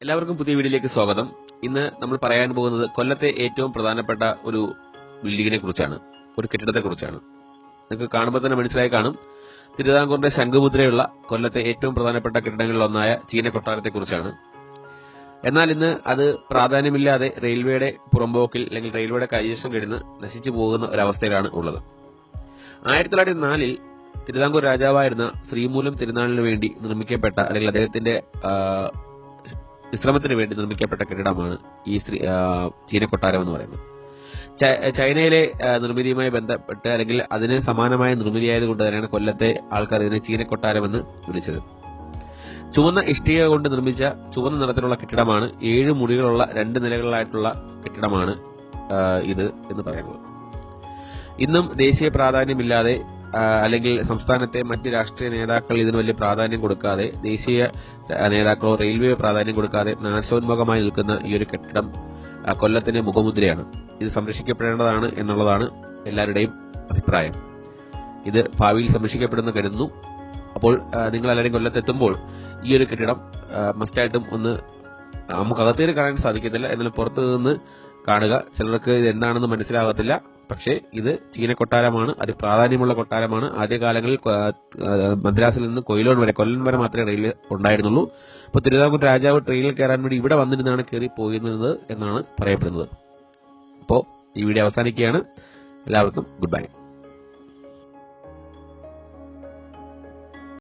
എല്ലാവർക്കും പുതിയ വീഡിയോയിലേക്ക് സ്വാഗതം. ഇന്ന് നമ്മൾ പറയാൻ പോകുന്നത് കൊല്ലത്തെ ഏറ്റവും പ്രധാനപ്പെട്ട ഒരു ബിൽഡിങ്ങിനെ കുറിച്ചാണ്, ഒരു കെട്ടിടത്തെ കുറിച്ചാണ്. നിങ്ങൾക്ക് കാണുമ്പോൾ തന്നെ മനസ്സിലായി കാണും, തിരുവിതാംകൂറിന്റെ ശംഖുമുദ്രയുള്ള കൊല്ലത്തെ ഏറ്റവും പ്രധാനപ്പെട്ട കെട്ടിടങ്ങളിലൊന്നായ ചീനക്കൊട്ടാരത്തെ കുറിച്ചാണ്. എന്നാൽ ഇന്ന് അത് പ്രാധാന്യമില്ലാതെ റെയിൽവേയുടെ പുറമ്പോക്കിൽ അല്ലെങ്കിൽ റെയിൽവേയുടെ കൈവശം കിടന്ന് നശിച്ചു പോകുന്ന ഒരവസ്ഥയിലാണ് ഉള്ളത്. 1904 തിരുവിതാംകൂർ രാജാവായിരുന്ന ശ്രീമൂലം തിരുനാളിന് വേണ്ടി നിർമ്മിക്കപ്പെട്ട അല്ലെങ്കിൽ അദ്ദേഹത്തിന്റെ വിശ്രമത്തിന് വേണ്ടി നിർമ്മിക്കപ്പെട്ട കെട്ടിടമാണ് ഈ ചീനക്കൊട്ടാരം എന്ന് പറയുന്നത്. ചൈനയിലെ നിർമ്മിതിയുമായി ബന്ധപ്പെട്ട് അല്ലെങ്കിൽ അതിന് സമാനമായ നിർമ്മിതിയായതുകൊണ്ട് തന്നെയാണ് കൊല്ലത്തെ ആൾക്കാർ ഇതിനെ ചീനക്കൊട്ടാരം എന്ന് വിളിച്ചത്. ചുവന്ന ഇഷ്ടിക കൊണ്ട് നിർമ്മിച്ച ചുവന്ന നിറത്തിലുള്ള കെട്ടിടമാണ്. 7 മുറികളുള്ള 2 നിലകളിലായിട്ടുള്ള കെട്ടിടമാണ് ഇത് എന്ന് പറയുന്നത്. ഇന്നും ദേശീയ പ്രാധാന്യമില്ലാതെ അല്ലെങ്കിൽ സംസ്ഥാനത്തെ മറ്റ് രാഷ്ട്രീയ നേതാക്കൾ ഇതിന് വലിയ പ്രാധാന്യം കൊടുക്കാതെ, ദേശീയ നേതാക്കളോ റെയിൽവേ പ്രാധാന്യം കൊടുക്കാതെ നാശോന്മുഖമായി നിൽക്കുന്ന ഈ ഒരു കെട്ടിടം കൊല്ലത്തിന്റെ മുഖമുദ്രയാണ്. ഇത് സംരക്ഷിക്കപ്പെടേണ്ടതാണ് എന്നുള്ളതാണ് എല്ലാവരുടെയും അഭിപ്രായം. ഇത് ഭാവിയിൽ സംരക്ഷിക്കപ്പെടുമെന്ന് കരുതുന്നു. അപ്പോൾ നിങ്ങൾ എല്ലാവരും കൊല്ലത്തെത്തുമ്പോൾ ഈ ഒരു കെട്ടിടം മസ്റ്റായിട്ടും ഒന്ന്, നമുക്ക് അകത്തേക്ക് കാണാൻ സാധിക്കത്തില്ല, എന്നാൽ പുറത്തു നിന്ന് കാണുക. ചിലർക്ക് ഇത് എന്താണെന്ന് മനസ്സിലാകത്തില്ല. പക്ഷേ ഇത് ചീനക്കൊട്ടാരമാണ്, അത് പ്രാധാന്യമുള്ള കൊട്ടാരമാണ്. ആദ്യകാലങ്ങളിൽ മദ്രാസിൽ നിന്ന് കൊല്ലം വരെ മാത്രമേ റെയിൽ ഉണ്ടായിരുന്നുള്ളൂ. അപ്പോൾ തിരുവിതാംകൂർ രാജാവ് ട്രെയിനിൽ കയറാൻ വേണ്ടി ഇവിടെ വന്നിരുന്നാണ് കയറി പോയിരുന്നത് എന്നാണ് പറയപ്പെടുന്നത്. അപ്പോൾ ഈ വീഡിയോ അവസാനിക്കുകയാണ്. എല്ലാവർക്കും ഗുഡ് ബൈ.